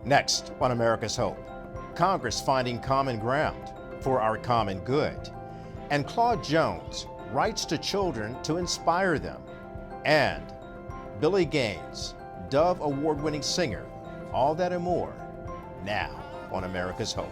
Next on America's Hope, Congress finding common ground for our common good. And Claude Jones writes to children to inspire them. And Billy Gaines, Dove Award-winning singer. All that and more now on America's Hope.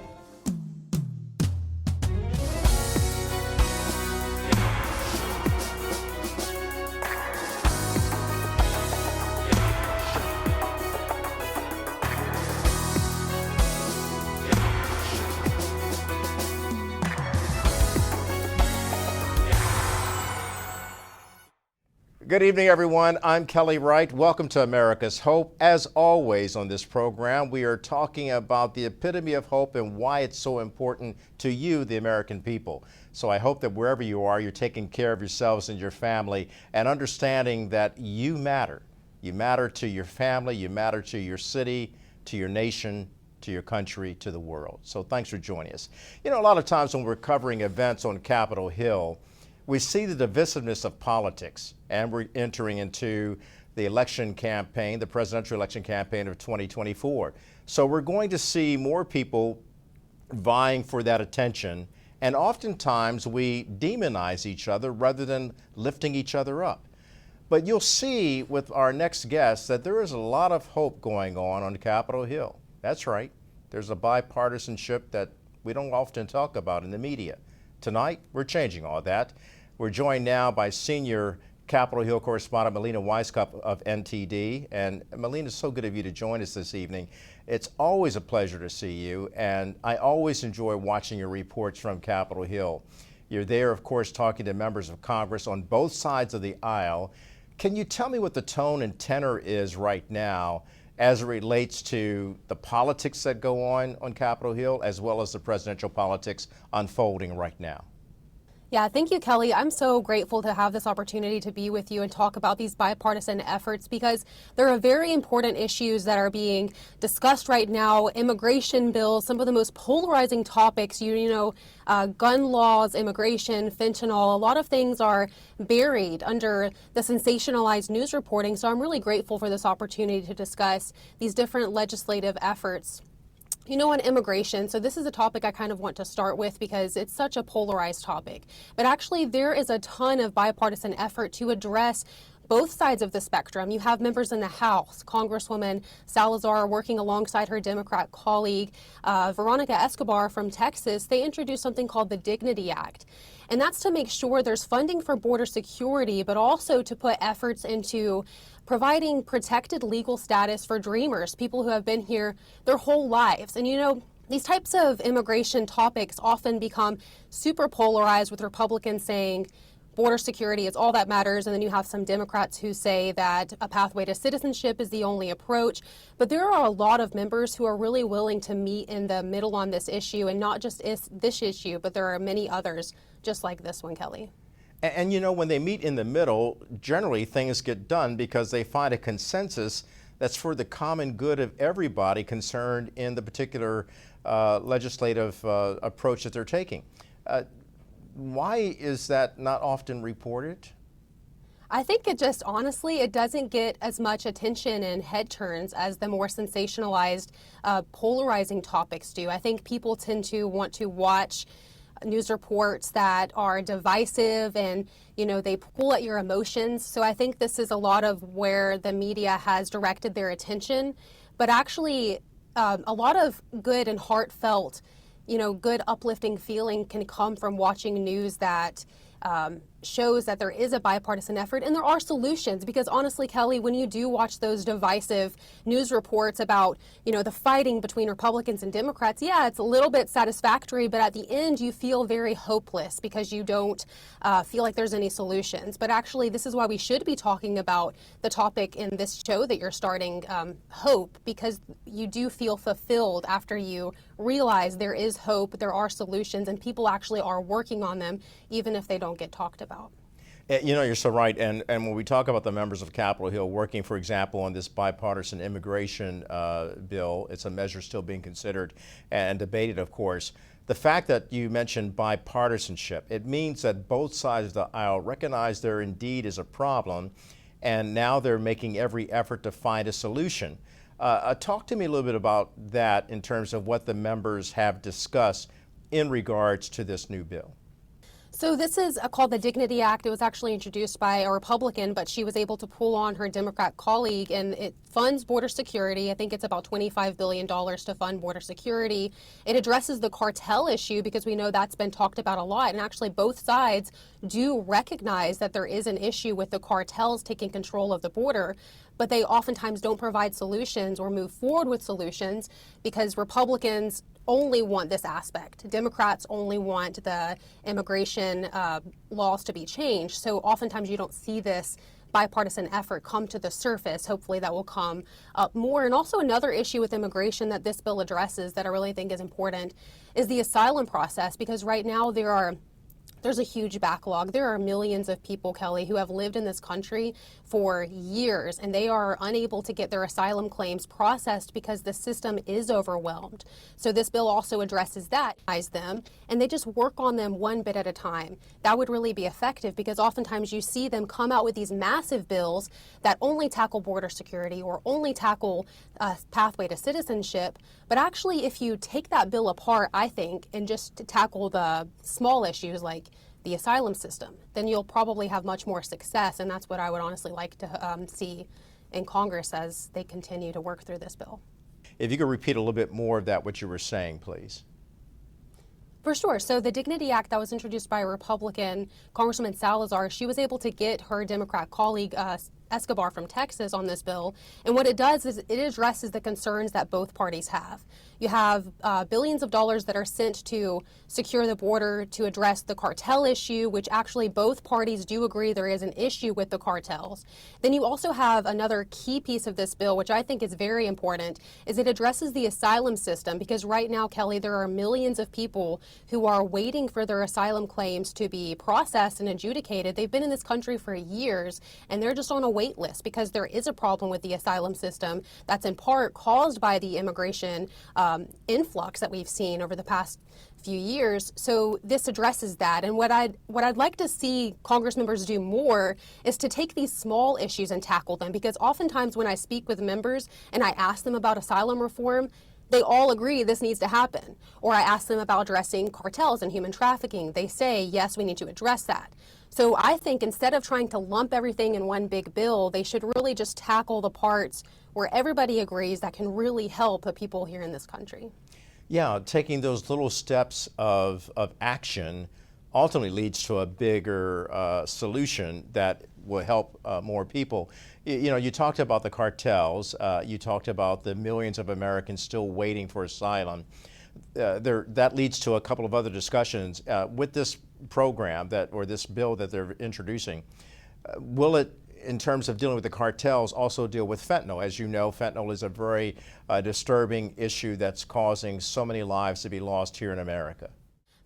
Good evening, everyone. I'm Kelly Wright. Welcome to America's Hope. As always on this program, we are talking about the epitome of hope and why it's so important to you, the American people. So I hope that wherever you are, you're taking care of yourselves and your family and understanding that you matter. You matter to your family, you matter to your city, to your nation, to your country, to the world. So thanks for joining us. You know, a lot of times when we're covering events on Capitol Hill, we see the divisiveness of politics, and we're entering into the election campaign, the presidential election campaign of 2024. So we're going to see more people vying for that attention, and oftentimes we demonize each other rather than lifting each other up. But you'll see with our next guest that there is a lot of hope going on Capitol Hill. That's right. There's a bipartisanship that we don't often talk about in the media. Tonight, we're changing all that. We're joined now by senior Capitol Hill correspondent Molina Wisecup of NTD. And Molina, it's so good of you to join us this evening. It's always a pleasure to see you, and I always enjoy watching your reports from Capitol Hill. You're there, of course, talking to members of Congress on both sides of the aisle. Can you tell me what the tone and tenor is right now as it relates to the politics that go on Capitol Hill, as well as the presidential politics unfolding right now? Yeah, thank you, Kelly. I'm so grateful to have this opportunity to be with you and talk about these bipartisan efforts because there are very important issues that are being discussed right now. Immigration bills, some of the most polarizing topics, gun laws, immigration, fentanyl, a lot of things are buried under the sensationalized news reporting. So I'm really grateful for this opportunity to discuss these different legislative efforts. You know, on immigration, so this is a topic I kind of want to start with because it's such a polarized topic. But actually, there is a ton of bipartisan effort to address both sides of the spectrum. You have members in the House, Congresswoman Salazar working alongside her Democrat colleague, Veronica Escobar from Texas. They introduced something called the Dignity Act. And that's to make sure there's funding for border security, but also to put efforts into providing protected legal status for dreamers, people who have been here their whole lives. And these types of immigration topics often become super polarized, with Republicans saying border security is all that matters, and then you have some Democrats who say that a pathway to citizenship is the only approach. But there are a lot of members who are really willing to meet in the middle on this issue, and not just this issue, but there are many others just like this one, Kelly. And when they meet in the middle, generally things get done because they find a consensus that's for the common good of everybody concerned in the particular legislative approach that they're taking. Why is that not often reported? I think it doesn't get as much attention and head turns as the more sensationalized, polarizing topics do. I think people tend to want to watch news reports that are divisive and, they pull at your emotions. So I think this is a lot of where the media has directed their attention. But actually, a lot of good and heartfelt, good uplifting feeling can come from watching news that shows that there is a bipartisan effort and there are solutions. Because honestly, Kelly, when you do watch those divisive news reports about, the fighting between Republicans and Democrats, yeah, it's a little bit satisfactory, but at the end you feel very hopeless because you don't feel like there's any solutions. But actually, this is why we should be talking about the topic in this show that you're starting, hope, because you do feel fulfilled after you realize there is hope, there are solutions, and people actually are working on them, even if they don't get talked about. You're so right. And when we talk about the members of Capitol Hill working, for example, on this bipartisan immigration bill, it's a measure still being considered and debated, of course. The fact that you mentioned bipartisanship, it means that both sides of the aisle recognize there indeed is a problem, and now they're making every effort to find a solution. Talk to me a little bit about that in terms of what the members have discussed in regards to this new bill. So this is called the Dignity Act. It was actually introduced by a Republican, but she was able to pull on her Democrat colleague, and it funds border security. I think it's about $25 billion to fund border security. It addresses the cartel issue because we know that's been talked about a lot, and actually both sides do recognize that there is an issue with the cartels taking control of the border, but they oftentimes don't provide solutions or move forward with solutions because Republicans only want this aspect. Democrats only want the immigration laws to be changed. So oftentimes you don't see this bipartisan effort come to the surface. Hopefully that will come up more. And also another issue with immigration that this bill addresses that I really think is important is the asylum process, because right now there's a huge backlog. There are millions of people, Kelly, who have lived in this country for years, and they are unable to get their asylum claims processed because the system is overwhelmed. So this bill also addresses that, them, and they just work on them one bit at a time. That would really be effective because oftentimes you see them come out with these massive bills that only tackle border security or only tackle pathway to citizenship. But actually, if you take that bill apart, I think, and just tackle the small issues like the asylum system, then you'll probably have much more success. And that's what I would honestly like to see in Congress as they continue to work through this bill. If you could repeat a little bit more of that, what you were saying, please. For sure. So the Dignity Act that was introduced by a Republican, Congresswoman Salazar, she was able to get her Democrat colleague, Escobar from Texas, on this bill. And what it does is it addresses the concerns that both parties have. You have billions of dollars that are sent to secure the border to address the cartel issue, which actually both parties do agree there is an issue with the cartels. Then you also have another key piece of this bill, which I think is very important, is it addresses the asylum system, because right now, Kelly, there are millions of people who are waiting for their asylum claims to be processed and adjudicated. They've been in this country for years, and they're just on a wait list because there is a problem with the asylum system that's in part caused by the immigration influx that we've seen over the past few years. So this addresses that. And what I'd like to see Congress members do more is to take these small issues and tackle them, because oftentimes when I speak with members and I ask them about asylum reform, they all agree this needs to happen. Or I ask them about addressing cartels and human trafficking. They say, yes, we need to address that. So I think instead of trying to lump everything in one big bill, they should really just tackle the parts where everybody agrees that can really help the people here in this country. Yeah, taking those little steps of action ultimately leads to a bigger solution that will help more people. You know, you talked about the cartels, you talked about the millions of Americans still waiting for asylum. That leads to a couple of other discussions. With this program or this bill that they're introducing, will it, in terms of dealing with the cartels, also deal with fentanyl? As you know, fentanyl is a very disturbing issue that's causing so many lives to be lost here in America.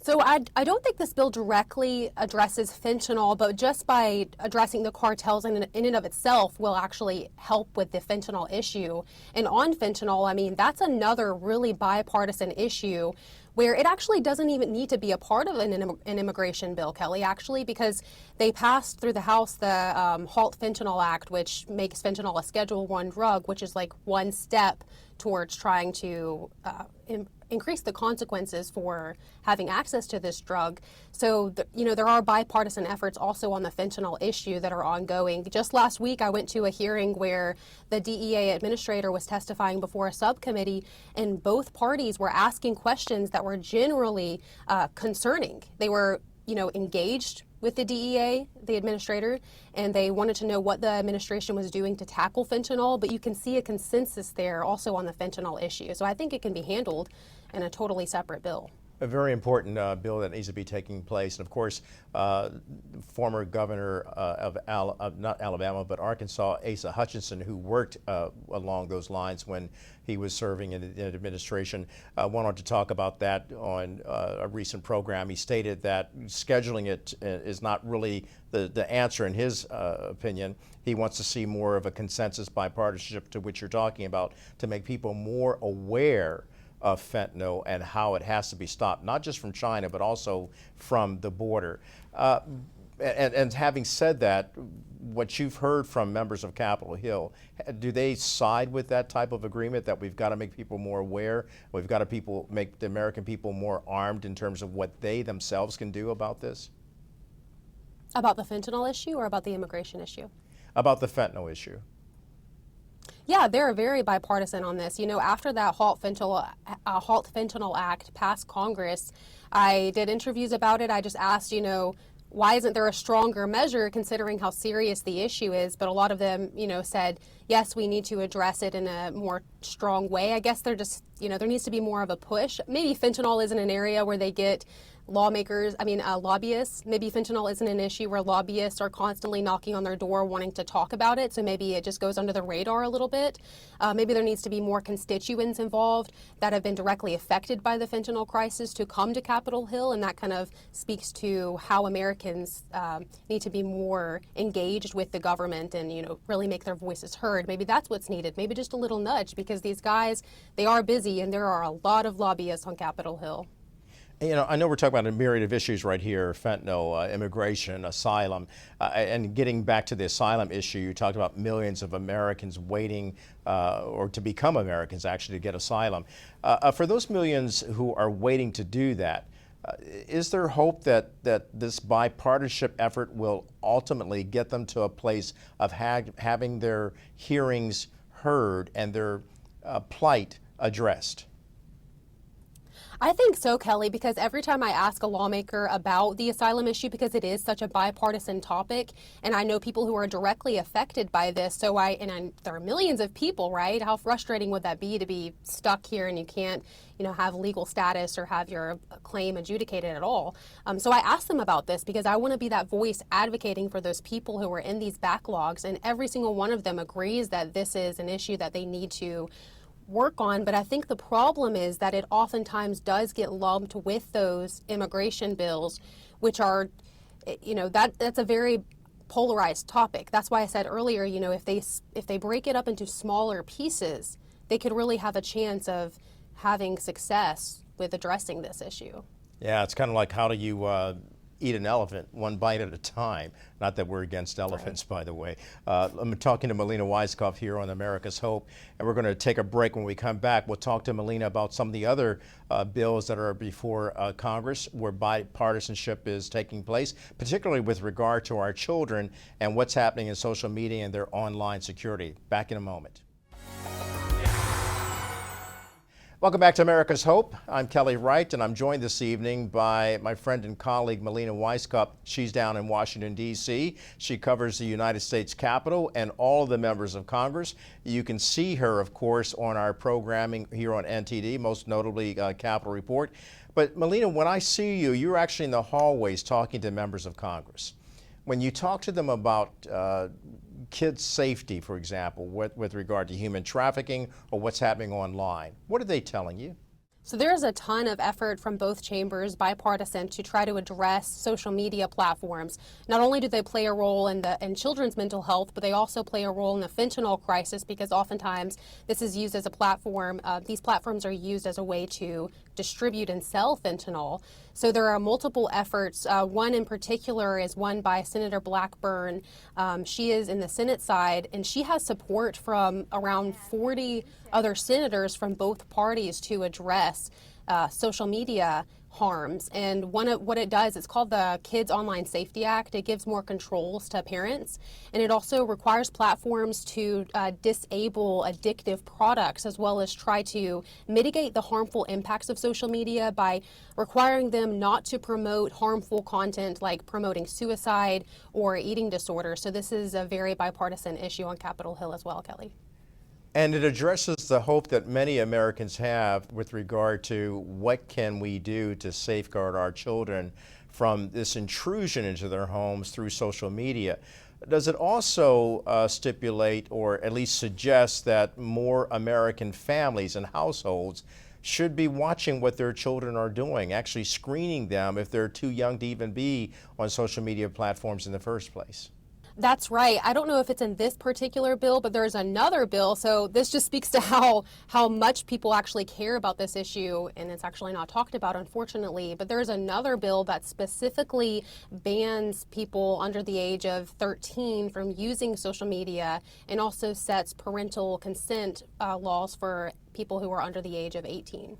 So I don't think this bill directly addresses fentanyl, but just by addressing the cartels in and of itself will actually help with the fentanyl issue. And on fentanyl, I mean, that's another really bipartisan issue where it actually doesn't even need to be a part of an immigration bill, Kelly, actually, because they passed through the House the Halt Fentanyl Act, which makes fentanyl a Schedule I drug, which is like one step towards trying to increase the consequences for having access to this drug. So, there are bipartisan efforts also on the fentanyl issue that are ongoing. Just last week, I went to a hearing where the DEA administrator was testifying before a subcommittee, and both parties were asking questions that were generally concerning. They were, engaged with the DEA, the administrator, and they wanted to know what the administration was doing to tackle fentanyl, but you can see a consensus there also on the fentanyl issue. So I think it can be handled in a totally separate bill. A very important bill that needs to be taking place. And of course, former governor of not Alabama, but Arkansas, Asa Hutchinson, who worked along those lines when he was serving in the administration, went on to talk about that on a recent program. He stated that scheduling it is not really the answer in his opinion. He wants to see more of a consensus bipartisanship to which you're talking about, to make people more aware of fentanyl and how it has to be stopped, not just from China, but also from the border. And having said that, what you've heard from members of Capitol Hill, do they side with that type of agreement that we've got to make people more aware, we've got to make the American people more armed in terms of what they themselves can do about this? About the fentanyl issue or about the immigration issue? About the fentanyl issue. Yeah, they're very bipartisan on this. You know, after that Halt Fentanyl Act passed Congress, I did interviews about it. I just asked, you know, why isn't there a stronger measure considering how serious the issue is? But a lot of them, you know, said, yes, we need to address it in a more strong way. I guess they're just, you know, there needs to be more of a push. Maybe fentanyl isn't an area where they get lobbyists. Maybe fentanyl isn't an issue where lobbyists are constantly knocking on their door wanting to talk about it. So maybe it just goes under the radar a little bit. Maybe there needs to be more constituents involved that have been directly affected by the fentanyl crisis to come to Capitol Hill. And that kind of speaks to how Americans need to be more engaged with the government and, you know, really make their voices heard. Maybe that's what's needed. Maybe just a little nudge, because these guys, they are busy and there are a lot of lobbyists on Capitol Hill. You know, I know we're talking about a myriad of issues right here: fentanyl, immigration, asylum, and getting back to the asylum issue. You talked about millions of Americans waiting, or to become Americans, actually, to get asylum. For those millions who are waiting to do that, is there hope that this bipartisanship effort will ultimately get them to a place of having their hearings heard and their plight addressed? I think so, Kelly, because every time I ask a lawmaker about the asylum issue, because it is such a bipartisan topic, and I know people who are directly affected by this, there are millions of people, right? How frustrating would that be to be stuck here and you can't, you know, have legal status or have your claim adjudicated at all? So I asked them about this because I want to be that voice advocating for those people who are in these backlogs, and every single one of them agrees that this is an issue that they need to work on. But I think the problem is that it oftentimes does get lumped with those immigration bills, which are, you know, that's a very polarized topic. That's why I said earlier, you know, if they break it up into smaller pieces, they could really have a chance of having success with addressing this issue. Yeah, it's kind of like, how do you eat an elephant one bite at a time? Not that we're against elephants, right, by the way. I'm talking to Molina Wisecup here on America's Hope, and we're going to take a break. When we come back, we'll talk to Molina about some of the other bills that are before Congress where bipartisanship is taking place, particularly with regard to our children and what's happening in social media and their online security. Back in a moment. Welcome back to America's Hope. I'm Kelly Wright, and I'm joined this evening by my friend and colleague Molina Wisecup. She's down in Washington, D.C. She covers the United States Capitol and all of the members of Congress. You can see her, of course, on our programming here on NTD, most notably Capitol Report. But Molina, when I see you, you're actually in the hallways talking to members of Congress. When you talk to them about kids' safety, for example, with regard to human trafficking or what's happening online, what are they telling you? So there is a ton of effort from both chambers, bipartisan, to try to address social media platforms. Not only do they play a role in children's mental health, but they also play a role in the fentanyl crisis, because oftentimes this is used as a platform. These platforms are used as a way to distribute and sell fentanyl. So there are multiple efforts. One in particular is one by Senator Blackburn. She is in the Senate side, and she has support from around 40 other senators from both parties to address social media harms. And what it does, it's called the Kids Online Safety Act. It gives more controls to parents, and it also requires platforms to disable addictive products, as well as try to mitigate the harmful impacts of social media by requiring them not to promote harmful content like promoting suicide or eating disorders. So this is a very bipartisan issue on Capitol Hill as well, Kelly. And it addresses the hope that many Americans have with regard to what can we do to safeguard our children from this intrusion into their homes through social media. Does it also stipulate, or at least suggest, that more American families and households should be watching what their children are doing, actually screening them if they're too young to even be on social media platforms in the first place? That's right. I don't know if it's in this particular bill, but there's another bill. So this just speaks to how much people actually care about this issue, and it's actually not talked about, unfortunately. But there's another bill that specifically bans people under the age of 13 from using social media, and also sets parental consent laws for people who are under the age of 18.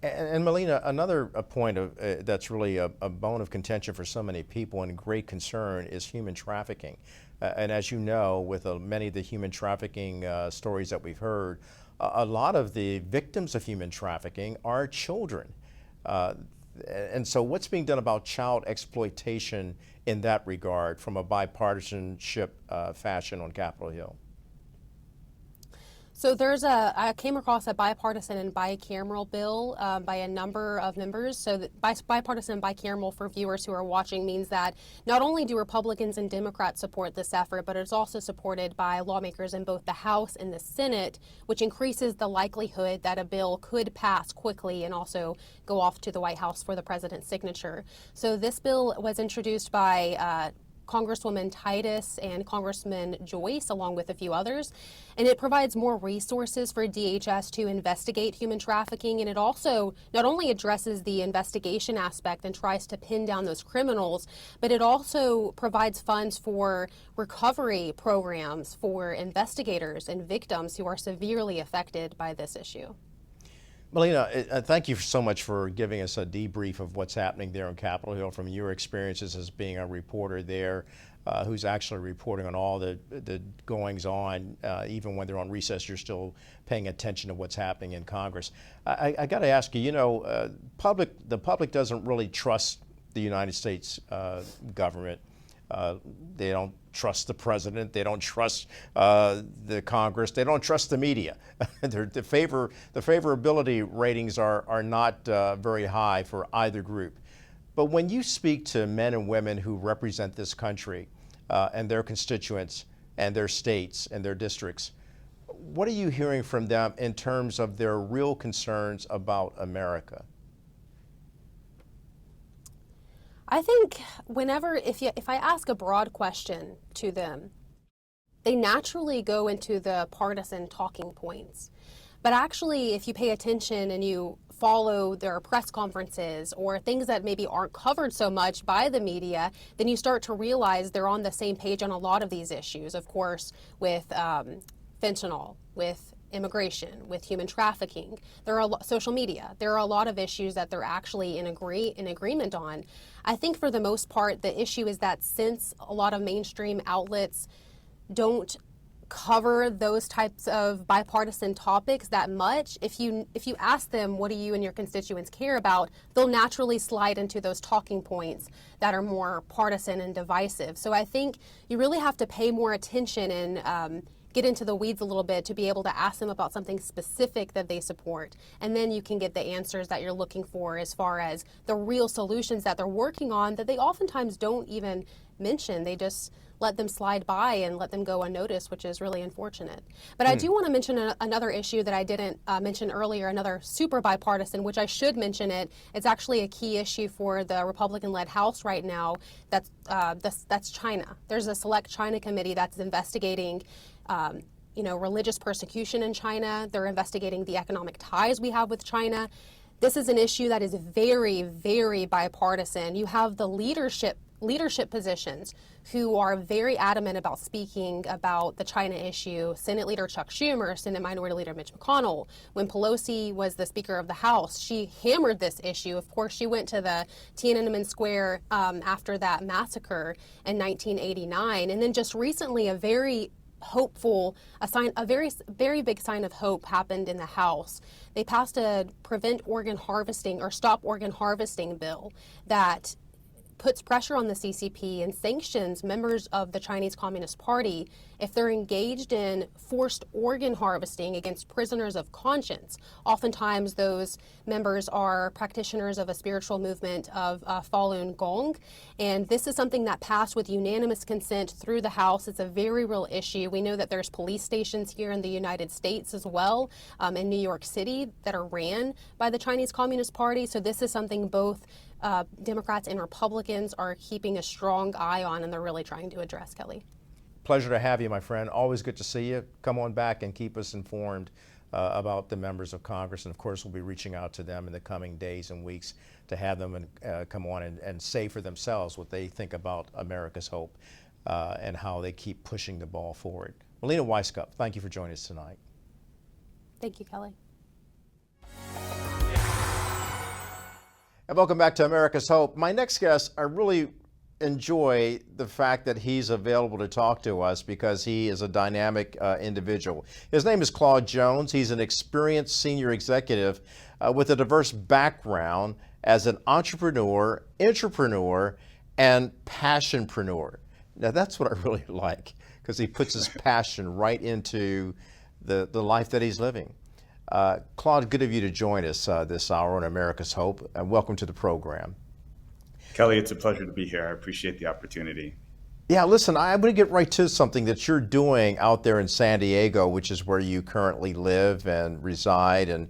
And Molina, another point of that's really a bone of contention for so many people and great concern is human trafficking. And as you know, with many of the human trafficking stories that we've heard, a lot of the victims of human trafficking are children. And so what's being done about child exploitation in that regard from a bipartisanship fashion on Capitol Hill? So I came across a bipartisan and bicameral bill by a number of members. So bipartisan and bicameral, for viewers who are watching, means that not only do Republicans and Democrats support this effort, but it's also supported by lawmakers in both the House and the Senate, which increases the likelihood that a bill could pass quickly and also go off to the White House for the president's signature. So this bill was introduced by Congresswoman Titus and Congressman Joyce, along with a few others. And it provides more resources for DHS to investigate human trafficking. And it also not only addresses the investigation aspect and tries to pin down those criminals, but it also provides funds for recovery programs for investigators and victims who are severely affected by this issue. Molina, thank you so much for giving us a debrief of what's happening there on Capitol Hill from your experiences as being a reporter there who's actually reporting on all the goings on. Even when they're on recess, you're still paying attention to what's happening in Congress. I got to ask you, the public doesn't really trust the United States government. They don't trust the president. They don't trust the Congress. They don't trust the media. The favorability ratings are not very high for either group. But when you speak to men and women who represent this country and their constituents and their states and their districts, what are you hearing from them in terms of their real concerns about America? I think if I ask a broad question to them, they naturally go into the partisan talking points. But actually, if you pay attention and you follow their press conferences or things that maybe aren't covered so much by the media, then you start to realize they're on the same page on a lot of these issues. Of course, with fentanyl, with immigration, with human trafficking, social media. There are a lot of issues that they're actually in agreement on. I think for the most part, the issue is that since a lot of mainstream outlets don't cover those types of bipartisan topics that much, if you ask them, what do you and your constituents care about, they'll naturally slide into those talking points that are more partisan and divisive. So I think you really have to pay more attention and get into the weeds a little bit to be able to ask them about something specific that they support. And then you can get the answers that you're looking for as far as the real solutions that they're working on that they oftentimes don't even mention. They just let them slide by and let them go unnoticed, which is really unfortunate. But I do want to mention another issue that I didn't mention earlier, another super bipartisan, which I should mention it. It's actually a key issue for the Republican-led House right now. That's China. There's a select China committee that's investigating religious persecution in China. They're investigating the economic ties we have with China. This is an issue that is very, very bipartisan. You have the leadership positions who are very adamant about speaking about the China issue. Senate Leader Chuck Schumer, Senate Minority Leader Mitch McConnell. When Pelosi was the Speaker of the House, she hammered this issue. Of course, she went to the Tiananmen Square after that massacre in 1989. And then just recently, a very very big sign of hope happened in the House. They passed a prevent organ harvesting or stop organ harvesting bill that puts pressure on the CCP and sanctions members of the Chinese Communist Party if they're engaged in forced organ harvesting against prisoners of conscience. Oftentimes those members are practitioners of a spiritual movement of Falun Gong, and this is something that passed with unanimous consent through the House. It's a very real issue. We know that there's police stations here in the United States as well, in New York City, that are ran by the Chinese Communist Party. So this is something both Democrats and Republicans are keeping a strong eye on, and they're really trying to address, Kelly. Pleasure to have you, my friend. Always good to see you. Come on back and keep us informed about the members of Congress. And of course, we'll be reaching out to them in the coming days and weeks to have them come on and say for themselves what they think about America's hope and how they keep pushing the ball forward. Molina Wisecup, thank you for joining us tonight. Thank you, Kelly. And welcome back to America's Hope. My next guest, I really enjoy the fact that he's available to talk to us because he is a dynamic individual. His name is Claude Jones. He's an experienced senior executive with a diverse background as an entrepreneur, intrapreneur, and passionpreneur. Now that's what I really like, because he puts his passion right into the life that he's living. Claude, good of you to join us this hour on America's Hope, and welcome to the program. Kelly, it's a pleasure to be here. I appreciate the opportunity. Yeah, listen, I'm going to get right to something that you're doing out there in San Diego, which is where you currently live and reside, and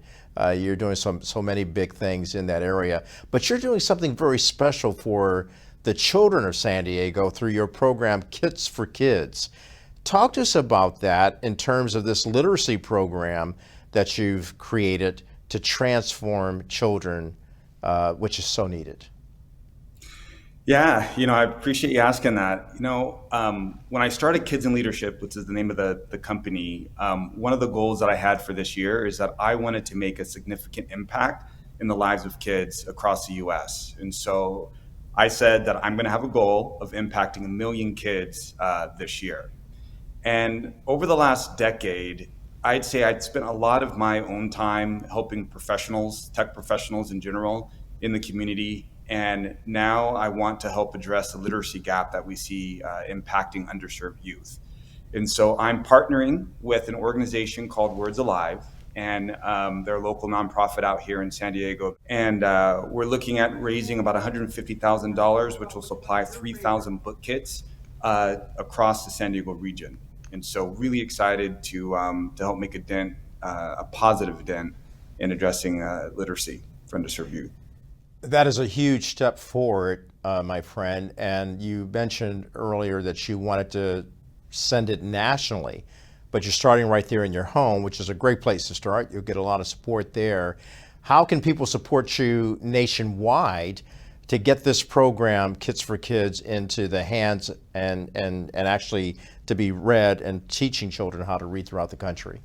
you're doing so many big things in that area. But you're doing something very special for the children of San Diego through your program, Kits for Kids. Talk to us about that in terms of this literacy program that you've created to transform children, which is so needed. Yeah, I appreciate you asking that. When I started Kids in Leadership, which is the name of the company, one of the goals that I had for this year is that I wanted to make a significant impact in the lives of kids across the U.S. And so I said that I'm going to have a goal of impacting 1 million kids this year. And over the last decade, I'd say I'd spent a lot of my own time helping professionals, tech professionals in general, in the community. And now I want to help address the literacy gap that we see impacting underserved youth. And so I'm partnering with an organization called Words Alive, and they're a local nonprofit out here in San Diego. And we're looking at raising about $150,000, which will supply 3,000 book kits across the San Diego region. And so really excited to help make a dent, a positive dent in addressing literacy for underserved youth. That is a huge step forward, my friend. And you mentioned earlier that you wanted to send it nationally, but you're starting right there in your home, which is a great place to start. You'll get a lot of support there. How can people support you nationwide to get this program, Kits for Kids, into the hands and actually to be read and teaching children how to read throughout the country?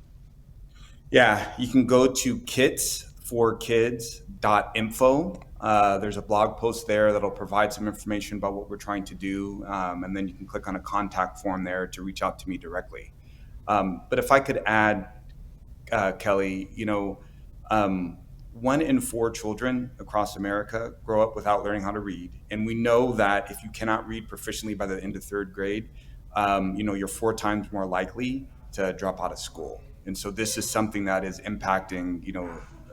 Yeah, you can go to kitsforkids.info. There's a blog post there that'll provide some information about what we're trying to do. And then you can click on a contact form there to reach out to me directly. But if I could add, Kelly, 1 in 4 children across America grow up without learning how to read. And we know that if you cannot read proficiently by the end of 3rd grade, you're 4 times more likely to drop out of school. And so this is something that is impacting,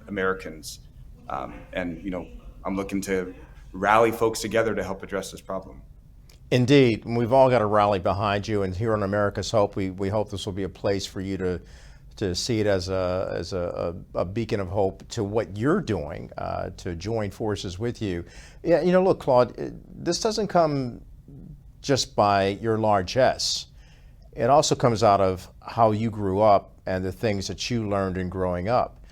Americans. And I'm looking to rally folks together to help address this problem. Indeed. We've all got to rally behind you. And here on America's Hope, we hope this will be a place for you to see it as a beacon of hope to what you're doing, to join forces with you. Yeah, look, Claude, this doesn't come just by your largesse. It also comes out of how you grew up and the things that you learned in growing up.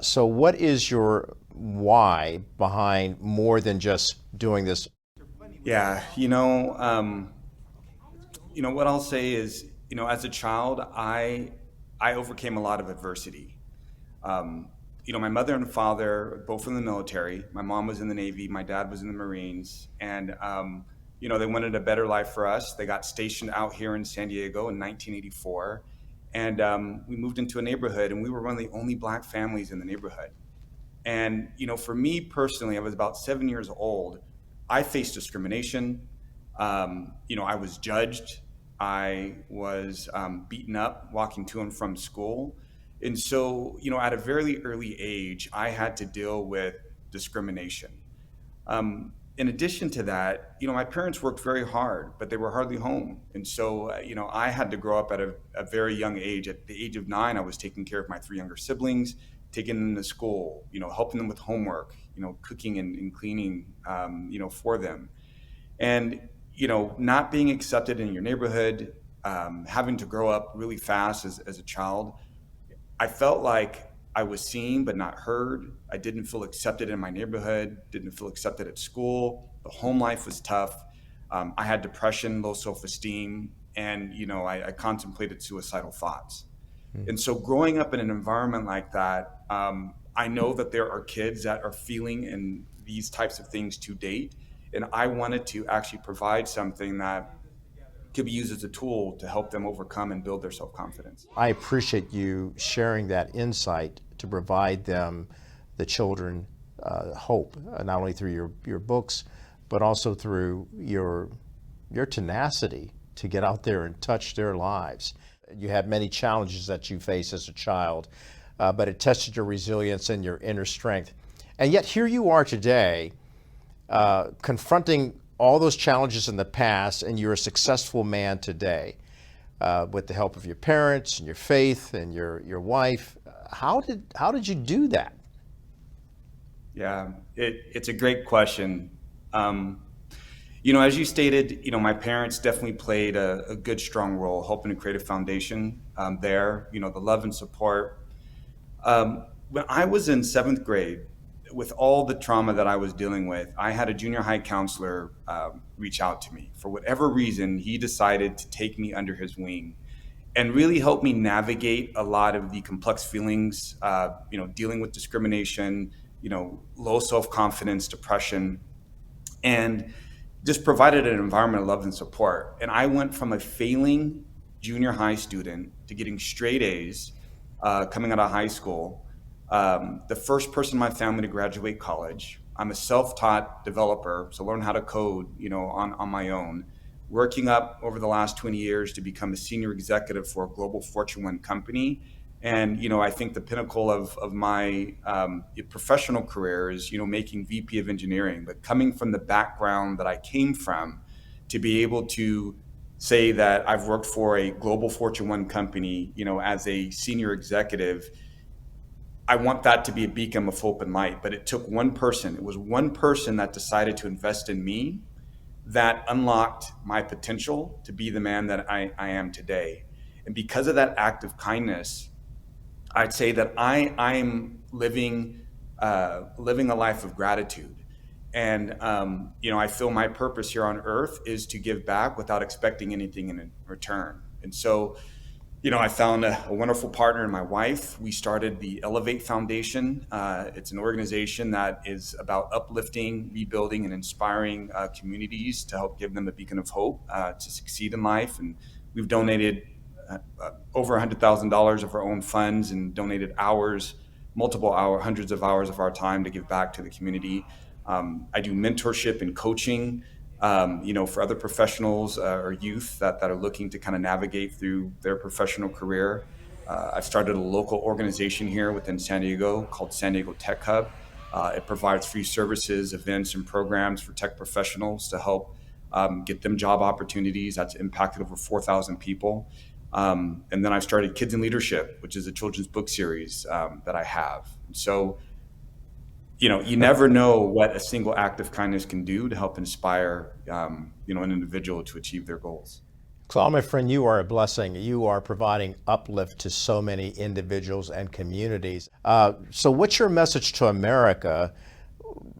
So what is your why behind more than just doing this? Yeah, what I'll say is, as a child, I overcame a lot of adversity. My mother and father, both in the military. My mom was in the Navy, my dad was in the Marines, and they wanted a better life for us. They got stationed out here in San Diego in 1984, and we moved into a neighborhood, and we were one of the only Black families in the neighborhood. And for me personally, I was about 7 years old. I faced discrimination. I was judged. I was beaten up walking to and from school. And so, at a very early age, I had to deal with discrimination. In addition to that, my parents worked very hard, but they were hardly home. And so, I had to grow up at a very young age. At the age of 9, I was taking care of my 3 younger siblings, taking them to school, helping them with homework, cooking and cleaning, for them. And, not being accepted in your neighborhood, having to grow up really fast as a child, I felt like I was seen but not heard. I didn't feel accepted in my neighborhood, didn't feel accepted at school. The home life was tough. I had depression, low self-esteem, and I contemplated suicidal thoughts. And so growing up in an environment like that, I know that there are kids that are feeling in these types of things to date, and I wanted to actually provide something that could be used as a tool to help them overcome and build their self-confidence. I appreciate you sharing that insight to provide them, the children, hope, not only through your books, but also through your tenacity to get out there and touch their lives. You had many challenges that you faced as a child, but it tested your resilience and your inner strength. And yet here you are today, confronting all those challenges in the past, and you're a successful man today, with the help of your parents and your faith and your wife. How did you do that? Yeah, it's a great question. As you stated, my parents definitely played a good, strong role helping to create a foundation there, the love and support. When I was in 7th grade, with all the trauma that I was dealing with, I had a junior high counselor reach out to me. For whatever reason, he decided to take me under his wing and really help me navigate a lot of the complex feelings, dealing with discrimination, low self-confidence, depression, and just provided an environment of love and support. And I went from a failing junior high student to getting straight A's coming out of high school. The first person in my family to graduate college. I'm a self-taught developer, so learn how to code, on my own. Working up over the last 20 years to become a senior executive for a global Fortune 1 company. And, I think the pinnacle of my professional career is, making VP of engineering. But coming from the background that I came from, to be able to say that I've worked for a global Fortune 1 company, as a senior executive, I want that to be a beacon of hope and light. But it took one person. It was one person that decided to invest in me that unlocked my potential to be the man that I am today. And because of that act of kindness, I'd say that I'm living a life of gratitude. And, I feel my purpose here on earth is to give back without expecting anything in return. And so, I found a wonderful partner in my wife. We started the Elevate Foundation. It's an organization that is about uplifting, rebuilding, and inspiring communities to help give them a beacon of hope to succeed in life. And we've donated over $100,000 of our own funds and donated hundreds of hours of our time to give back to the community. I do mentorship and coaching, for other professionals or youth that are looking to kind of navigate through their professional career. I've started a local organization here within San Diego called San Diego Tech Hub. It provides free services, events, and programs for tech professionals to help get them job opportunities. That's impacted over 4,000 people. And then I've started Kids in Leadership, which is a children's book series that I have. So, you never know what a single act of kindness can do to help inspire, an individual to achieve their goals. Claude, my friend, you are a blessing. You are providing uplift to so many individuals and communities. So what's your message to America,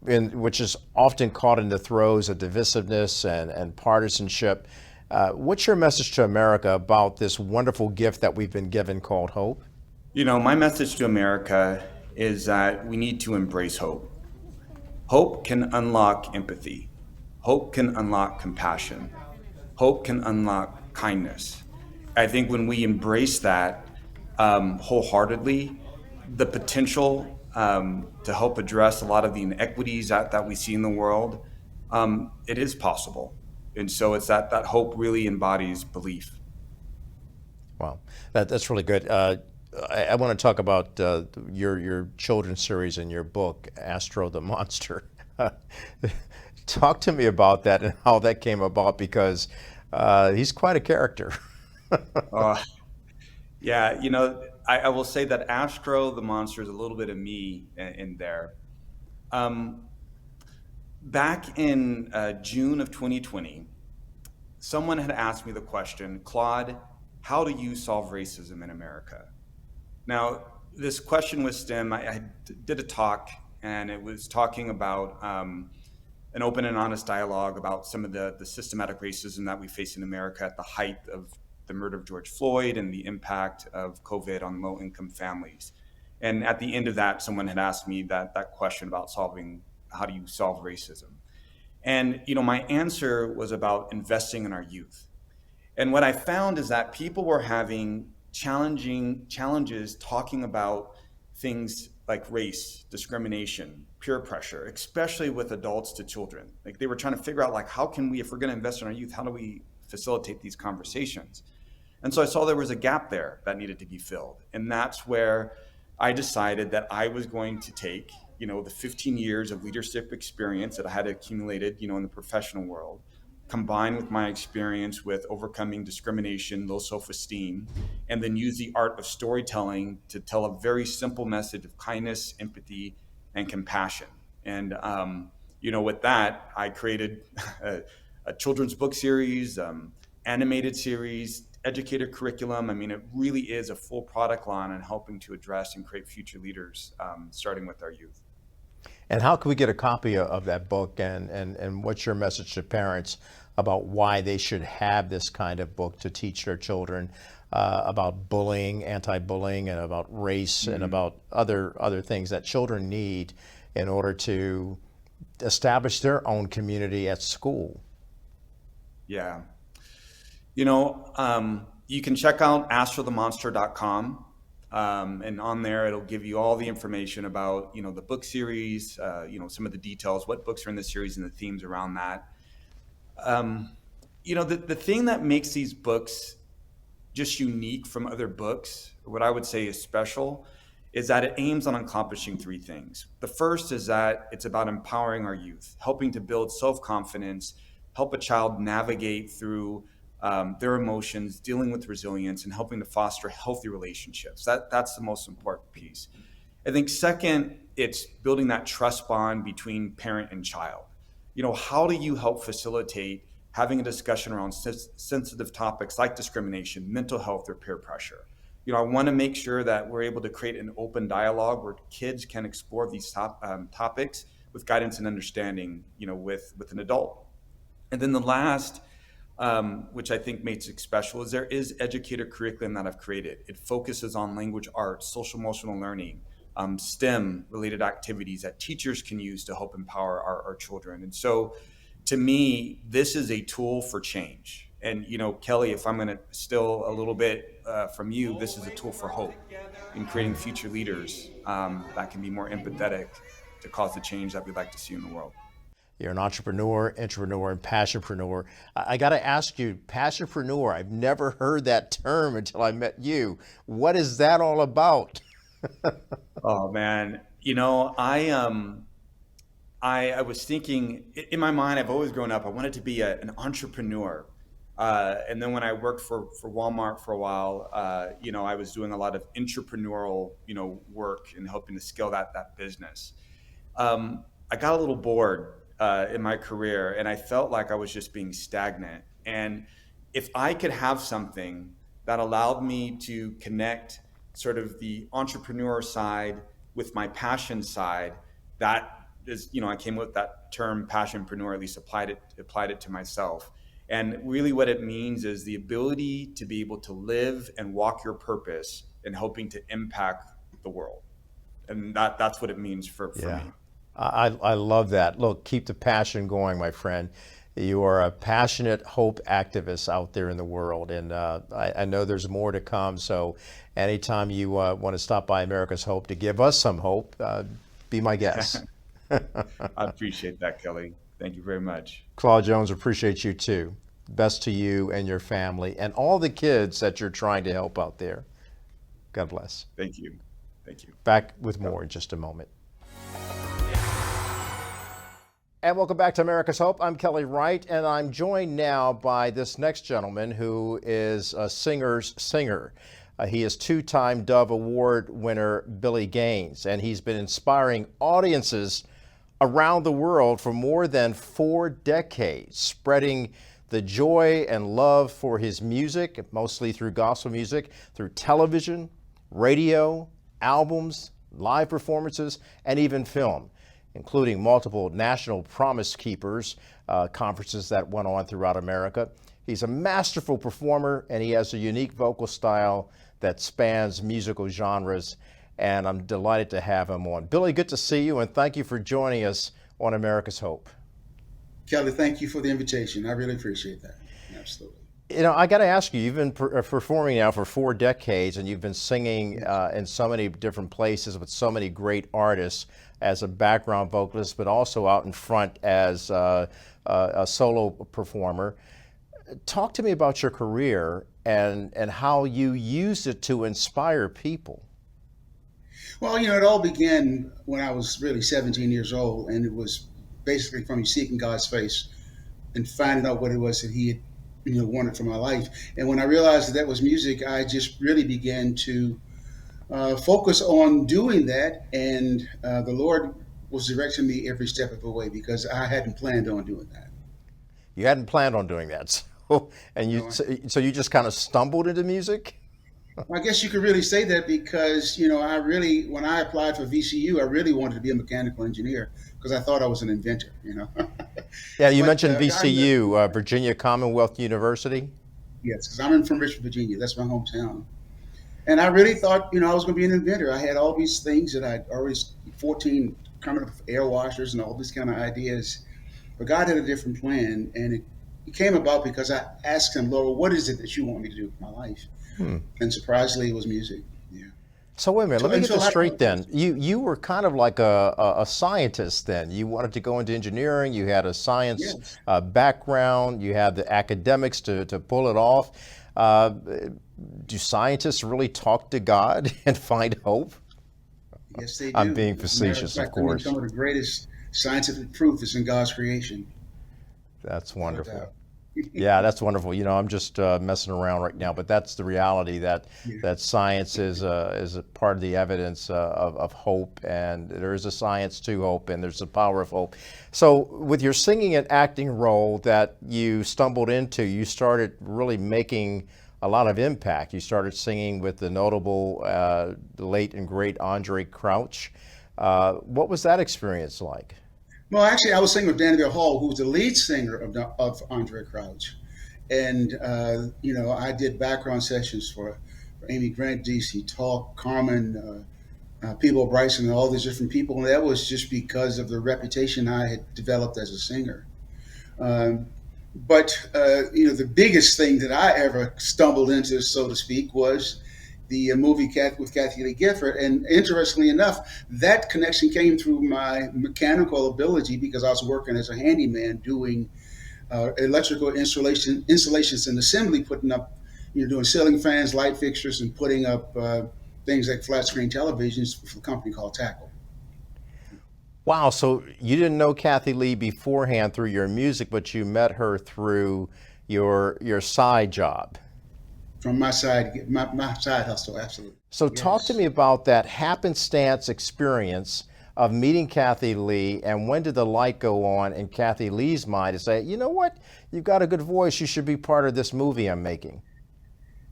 which is often caught in the throes of divisiveness and partisanship? What's your message to America about this wonderful gift that we've been given called hope? My message to America is that we need to embrace hope. Hope can unlock empathy. Hope can unlock compassion. Hope can unlock kindness. I think when we embrace that wholeheartedly, the potential to help address a lot of the inequities that we see in the world, it is possible. And so it's that hope really embodies belief. Wow, that's really good. I want to talk about your children's series and your book, Astro the Monster. Talk to me about that and how that came about, because he's quite a character. Uh, yeah, I will say that Astro the monster is a little bit of me in there. Um, Back in June of 2020, someone had asked me the question, Claude, how do you solve racism in America? Now, this question was stem. I did a talk, and it was talking about an open and honest dialogue about some of the systematic racism that we face in America at the height of the murder of George Floyd and the impact of COVID on low income families. And at the end of that, someone had asked me that question about solving, how do you solve racism? And my answer was about investing in our youth. And what I found is that people were having challenges talking about things like race, discrimination, peer pressure, especially with adults to children. Like they were trying to figure out, like, how can we, if we're going to invest in our youth, how do we facilitate these conversations? And so I saw there was a gap there that needed to be filled. And that's where I decided that I was going to take, the 15 years of leadership experience that I had accumulated, in the professional world, combined with my experience with overcoming discrimination, low self-esteem, and then use the art of storytelling to tell a very simple message of kindness, empathy, and compassion. And, with that, I created a children's book series, animated series, educator curriculum. I mean, it really is a full product line on helping to address and create future leaders, starting with our youth. And how can we get a copy of that book, and what's your message to parents about why they should have this kind of book to teach their children about bullying, anti-bullying, and about race, and about other things that children need in order to establish their own community at school? Yeah. You can check out astrothemonster.com. And on there, it'll give you all the information about, the book series, some of the details, what books are in the series and the themes around that. The thing that makes these books just unique from other books, or what I would say is special, is that it aims on accomplishing three things. The first is that it's about empowering our youth, helping to build self-confidence, help a child navigate through their emotions, dealing with resilience, and helping to foster healthy relationships. That's the most important piece. I think second, it's building that trust bond between parent and child. How do you help facilitate having a discussion around sensitive topics like discrimination, mental health, or peer pressure? I want to make sure that we're able to create an open dialogue where kids can explore these topics with guidance and understanding, with an adult. And then the last, which I think makes it special, is there is educator curriculum that I've created. It focuses on language arts, social emotional learning, STEM related activities that teachers can use to help empower our children. And so to me, this is a tool for change. And, Kelly, if I'm going to steal a little bit from you, this is a tool for hope in creating future leaders that can be more empathetic to cause the change that we'd like to see in the world. You're an entrepreneur, intrapreneur, and passionpreneur. I got to ask you, passionpreneur, I've never heard that term until I met you. What is that all about? Oh, man. I was thinking, in my mind, I've always grown up, I wanted to be an entrepreneur. And then when I worked for Walmart for a while, I was doing a lot of intrapreneurial, work and helping to scale that business. I got a little bored in my career, and I felt like I was just being stagnant. And if I could have something that allowed me to connect sort of the entrepreneur side with my passion side, that is, I came with that term passionpreneur, at least applied it to myself. And really what it means is the ability to be able to live and walk your purpose and helping to impact the world. And that's what it means for me. I love that. Look, keep the passion going, my friend. You are a passionate hope activist out there in the world, and I know there's more to come. So anytime you want to stop by America's Hope to give us some hope, be my guest. I appreciate that, Kelly. Thank you very much. Claude Jones, appreciate you too. Best to you and your family and all the kids that you're trying to help out there. God bless. Thank you. Thank you. Back with more in just a moment. And welcome back to America's Hope. I'm Kelly Wright, and I'm joined now by this next gentleman who is a singer's singer. He is two-time Dove Award winner Billy Gaines, and he's been inspiring audiences around the world for more than 4 decades, spreading the joy and love for his music, mostly through gospel music, through television, radio, albums, live performances, and even film, including multiple National Promise Keepers conferences that went on throughout America. He's a masterful performer, and he has a unique vocal style that spans musical genres, and I'm delighted to have him on. Billy, good to see you, and thank you for joining us on America's Hope. Kelly, thank you for the invitation. I really appreciate that. Absolutely. You know, I got to ask you, you've been performing now for 4 decades, and you've been singing in so many different places with so many great artists as a background vocalist, but also out in front as a solo performer. Talk to me about your career and how you used it to inspire people. Well, it all began when I was really 17 years old, and it was basically from seeking God's face and finding out what it was that He had, wanted for my life. And when I realized that was music, I just really began to focus on doing that, and the Lord was directing me every step of the way because I hadn't planned on doing that. You hadn't planned on doing that, so you just kind of stumbled into music? I guess you could really say that because, when I applied for VCU, I really wanted to be a mechanical engineer because I thought I was an inventor, Yeah, you mentioned God, VCU, Virginia Commonwealth University. Yes, because I'm from Richmond, Virginia. That's my hometown. And I really thought, I was going to be an inventor. I had all these things that I'd already, 14 coming up with air washers and all these kind of ideas. But God had a different plan, and it came about because I asked Him, Lord, what is it that you want me to do with my life? And surprisingly, it was music. Yeah. So wait a minute, let me get this straight then. You were kind of like a scientist then. You wanted to go into engineering, you had a science background, you had the academics to pull it off. Do scientists really talk to God and find hope? Yes, they do. I'm being facetious, of course. Some of the greatest scientific proof is in God's creation. That's wonderful. Yeah, that's wonderful. I'm just messing around right now, but that's the reality that science is a part of the evidence of hope, and there is a science to hope, and there's the power of hope. So with your singing and acting role that you stumbled into, you started really making a lot of impact. You started singing with the notable late and great Andre Crouch. What was that experience like? Well, actually, I was singing with Danville Hall, who was the lead singer of Andre Crouch. And, I did background sessions for Amy Grant, D.C. Talk, Carmen, Peebo Bryson, and all these different people. And that was just because of the reputation I had developed as a singer. But the biggest thing that I ever stumbled into, so to speak, was the movie with Kathy Lee Gifford. And interestingly enough, that connection came through my mechanical ability because I was working as a handyman doing electrical installations and assembly, putting up, doing ceiling fans, light fixtures, and putting up things like flat screen televisions for a company called Tackle. Wow, so you didn't know Kathy Lee beforehand through your music, but you met her through your side job. From my side hustle, absolutely. So talk to me about that happenstance experience of meeting Kathy Lee, and when did the light go on in Kathy Lee's mind to say, you know what, you've got a good voice, you should be part of this movie I'm making?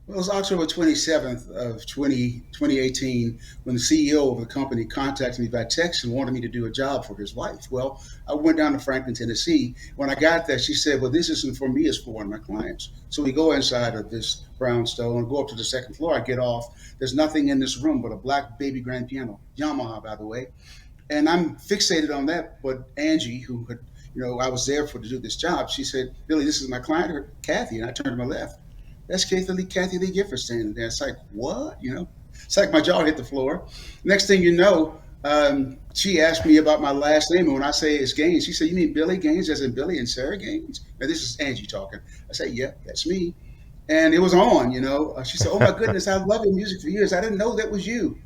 Well, it was October 27th of 2018 when the CEO of the company contacted me by text and wanted me to do a job for his wife. Well, I went down to Franklin, Tennessee. When I got there, she said, well, this isn't for me, it's for one of my clients. So we go inside of this brownstone and go up to the second floor. I get off. There's nothing in this room but a black baby grand piano, Yamaha, by the way. And I'm fixated on that. But Angie, who had, I was there to do this job, she said, Billy, this is my client, Kathy. And I turned to my left. That's Kathy Lee Gifford standing there. It's like, what? It's like my jaw hit the floor. Next thing you know, She asked me about my last name, and when I say it's Gaines, she said, "You mean Billy Gaines, as in Billy and Sarah Gaines?" And this is Angie talking. I said, "Yeah, that's me." And it was on, you know. She said, "Oh my goodness, I love your music for years. I didn't know that was you."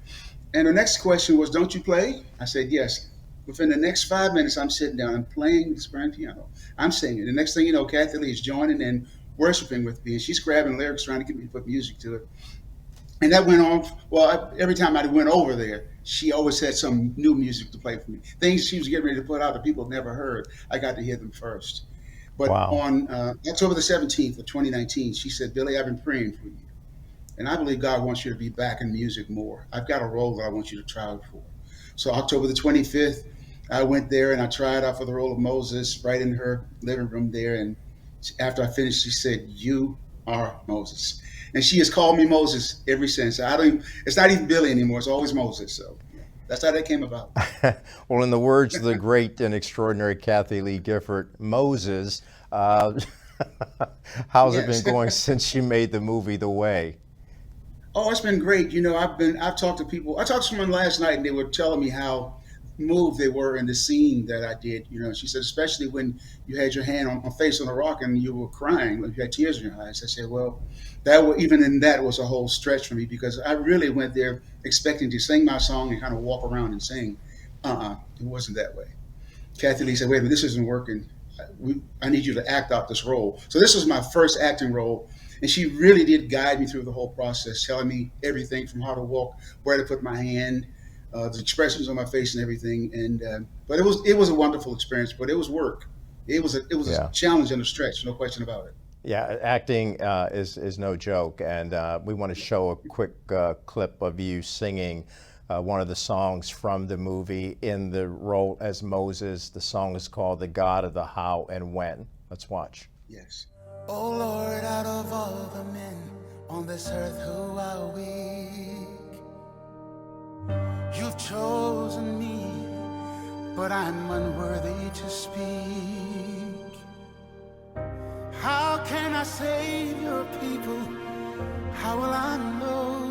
And the next question was, "Don't you play?" I said, "Yes." Within the next 5 minutes, I'm sitting down and playing this grand piano. I'm singing. The next thing you know, Kathy Lee is joining and worshiping with me, and she's grabbing lyrics, trying to get me to put music to it. And that went on. Well, every time I went over there, she always had some new music to play for me. Things she was getting ready to put out that people had never heard. I got to hear them first. But Wow. on October the 17th of 2019, she said, "Billy, I've been praying for you. And I believe God wants you to be back in music more. I've got a role that I want you to try out for." So October the 25th, I went there and I tried out for the role of Moses right in her living room there. And after I finished, she said, "You are Moses." And she has called me Moses ever since. I don't even, it's not even Billy anymore. It's always Moses. So yeah, that's how that came about. Well, in the words of the great and extraordinary Kathy Lee Gifford, Moses, uh, how's it been Yes. going since you made the movie The Way? Oh, it's been great. You know, I've talked to people. I talked to someone last night, and they were telling me how moved they were in the scene that I did. You know, she said, especially when you had your hand on face on the rock and you were crying, like you had tears in your eyes. I said, well, that was, even in that was a whole stretch for me because I really went there expecting to sing my song and kind of walk around and sing. It wasn't that way. Kathy Lee said, "Wait a minute, this isn't working. I need you to act out this role." So this was my first acting role, and she really did guide me through the whole process, telling me everything from how to walk, where to put my hand, the expressions on my face, and everything. And but it was a wonderful experience, but it was work. It was a Yeah. challenge and a stretch, no question about it. Yeah, acting is no joke, and we want to show a quick clip of you singing one of the songs from the movie in the role as Moses. The song is called "The God of the How and When." Let's watch. Yes. Oh Lord, out of all the men on this earth who are weak, you've chosen me, but I'm unworthy to speak. How can I save your people? How will I know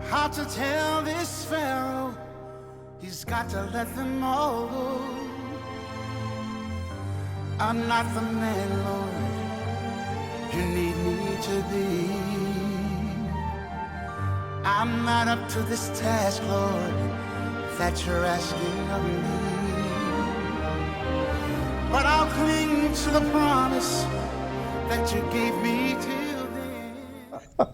how to tell this Pharaoh he's got to let them all go? I'm not the man, Lord, you need me to be. I'm not up to this task, Lord, that you're asking of me. But I'll cling to the promise that you gave me till then.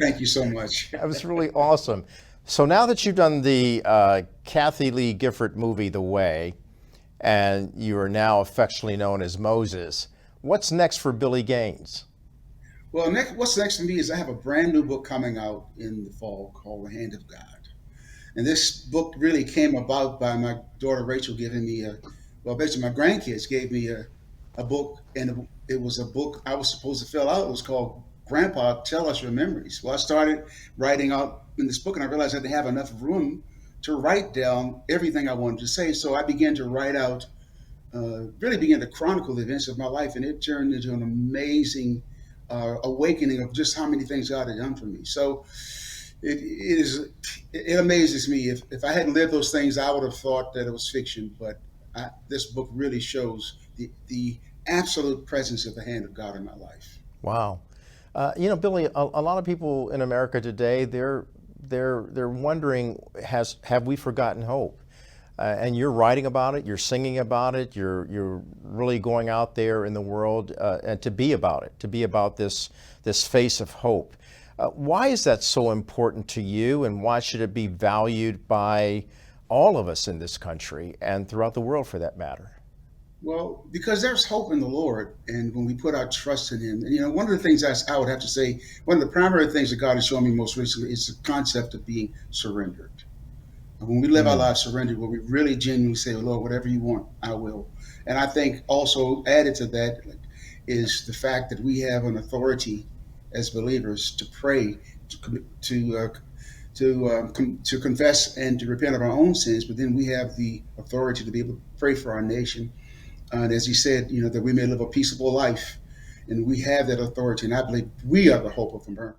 Thank you so much. That was really awesome. So now that you've done the Kathy Lee Gifford movie The Way, and you are now affectionately known as Moses, what's next for Billy Gaines? Well, what's next for me is I have a brand new book coming out in the fall called The Hand of God. And this book really came about by my daughter Rachel giving me basically my grandkids gave me a book, and it was a book I was supposed to fill out. It was called "Grandpa, Tell Us Your Memories." Well, I started writing out in this book, and I realized I didn't have enough room to write down everything I wanted to say. So I began to write out, really began to chronicle the events of my life, and it turned into an amazing awakening of just how many things God had done for me. So it amazes me. If I hadn't lived those things, I would have thought that it was fiction. But this book really shows the absolute presence of the hand of God in my life. Wow. Billy, a lot of people in America today, they're wondering, have we forgotten hope? And you're writing about it, you're singing about it, you're really going out there in the world and to be about it, to be about this face of hope. Why is that so important to you, and why should it be valued by all of us in this country and throughout the world, for that matter? Well, because there's hope in the Lord, and when we put our trust in Him, and one of the things I would have to say, one of the primary things that God has shown me most recently is the concept of being surrendered. And when we live our lives surrendered, where we really genuinely say, "Lord, whatever you want, I will." And I think also added to that is the fact that we have an authority as believers to pray, to confess and to repent of our own sins, but then we have the authority to be able to pray for our nation. And as he said, that we may live a peaceable life, and we have that authority. And I believe we are the hope of America.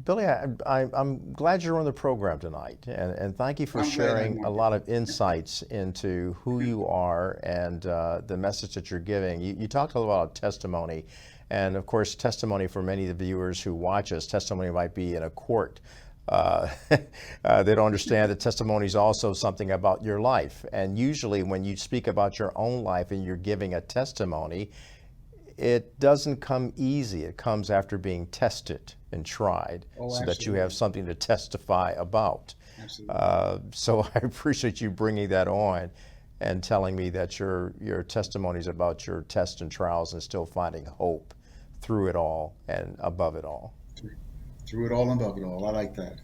Billy, I'm glad you're on the program tonight, and thank you for I'm glad sharing I'm a on. lot of insights into who you are and the message that you're giving. You talked a lot about testimony, and of course, testimony for many of the viewers who watch us, testimony might be in a court. They don't understand that testimony is also something about your life, and usually when you speak about your own life and you're giving a testimony, it doesn't come easy. It comes after being tested and tried, Oh, so that you have absolutely. something to testify about. Absolutely. So I appreciate you bringing that on and telling me that your testimonies about your tests and trials and still finding hope through it all and above it all. Through it all and above it all. I like that.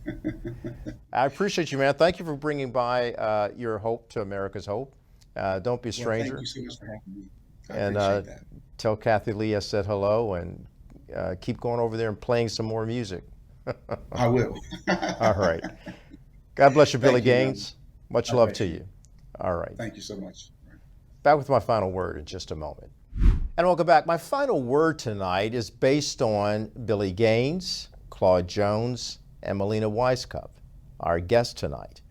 I appreciate you, man. Thank you for bringing by your hope to America's hope. Don't be a Well, thank stranger. you so much for having me. I And appreciate that. tell Kathy Lee I said hello, and keep going over there and playing some more music. I will. All right. God bless you, Billy Thank you, man. Gaines. Much God love bless to you. you. All right. Thank you so much. Back with my final word in just a moment. And welcome back. My final word tonight is based on Billy Gaines, Claude Jones, and Molina Wisecup, our guests tonight.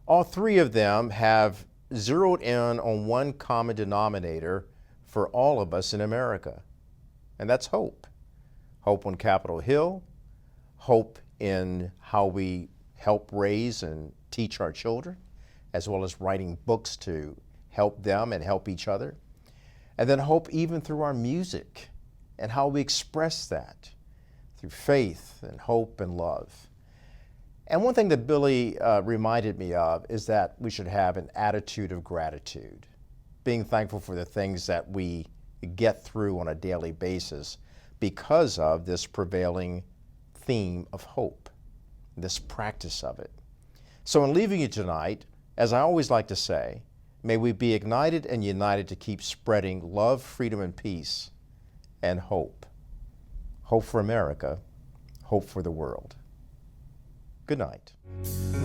All three of them have zeroed in on one common denominator for all of us in America, and that's hope. Hope on Capitol Hill, hope in how we help raise and teach our children, as well as writing books to help them and help each other. And then hope even through our music and how we express that through faith and hope and love. And one thing that Billy reminded me of is that we should have an attitude of gratitude, being thankful for the things that we get through on a daily basis because of this prevailing theme of hope, this practice of it. So in leaving you tonight, as I always like to say, may we be ignited and united to keep spreading love, freedom, and peace, and hope. Hope for America, hope for the world. Good night.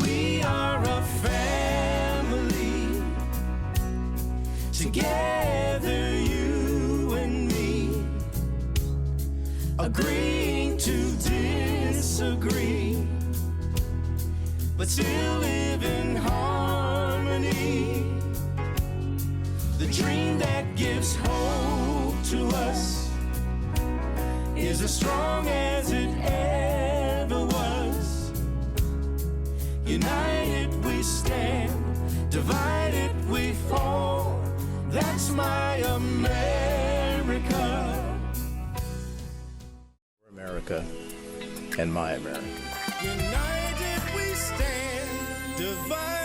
We are a family, together you and me, agreeing to disagree, but still live in harmony. The dream that gives hope to us is as strong as it ever was. United we stand, divided we fall. That's my America. America and my America. United we stand, divided